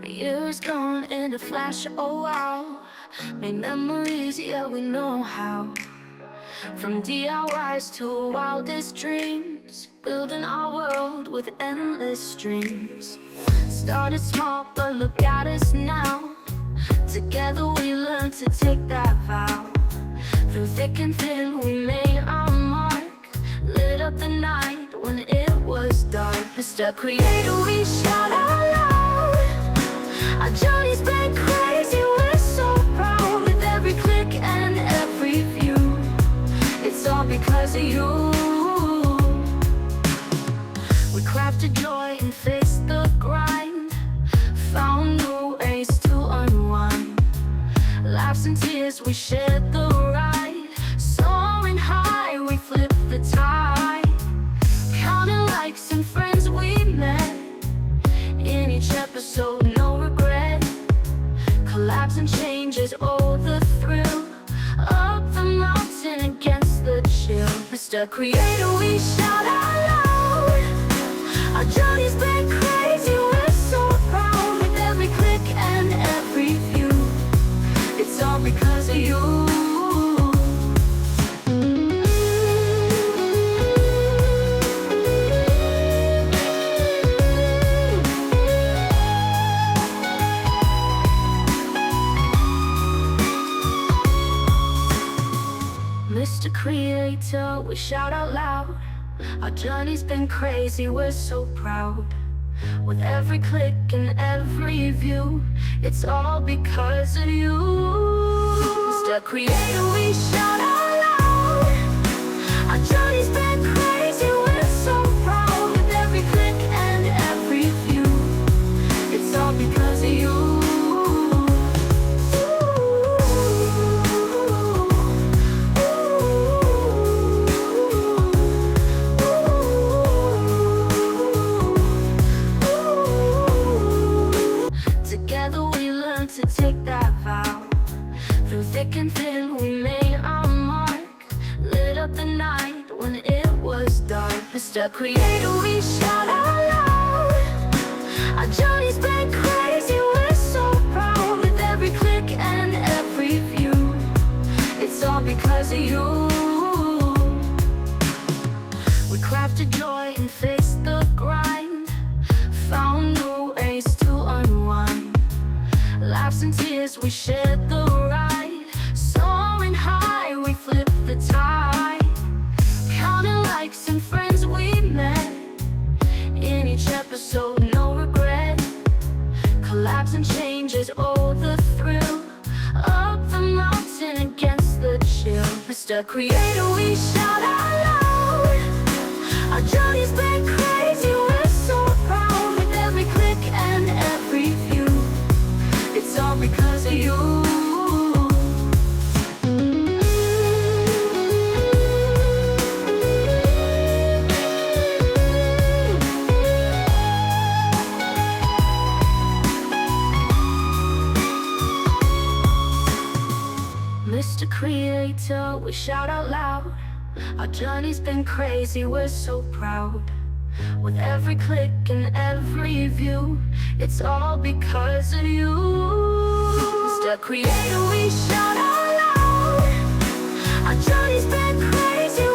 Years gone in a flash, oh wow. Made memories, yeah, we know how. From DIYs to wildest dreams, building our world with endless dreams. Started small, but look at us now. Together we learned to take that vow. Through thick and thin we made our mark. Lit up the night when it was dark. Mr. Creator, we shout out loud. Our journey's been crazy, we're so proud. With every click and every view, it's all because of you. We crafted joy and faced the grind. Found new ways to unwind. Laughs and tears, we shared the ride. Soaring high, we flipped the tide. Counting likes and friends we met. In each episode, no regret. Collapse and changes, oh the thrill. Up the mountain against the chill. Mr. Creator, we shout out loud. Our journey's been crazy, we're so proud. With every click and every view, it's all because of you. Mr. Creator, we shout out loud. Our journey's been crazy, we're so proud. With every click and every view, it's all because of you. Mr. Creator, we shout out loud. Our journey's been crazy, we're so proud. With every click and every view, it's all because of you. Together we learned to take that vow. Through thick and thin we made our mark. Lit up the night when it was dark. Mr. Creator, we shout out loud. Our journey's been crazy, we're so proud. With every click and every view, it's all because of you. We crafted joy and faced the grind. Found new ways to unwind. Laughs and tears, we shared the ride. Soaring high, we flipped the tide. Counting likes and friends we met. In each episode, no regret. Collapse and changes, oh the thrill. Up the mountain against the chill. Mr. Creator, we shout out loud. Our journey's been crazy, we're so proud. With every click and every view, it's all because of you. Mr. Creator, we shout out loud. Our journey's been crazy, we're so proud. With every click and every view, it's all because of you. Mr. Creator, we shout out loud. Our journey's been crazy,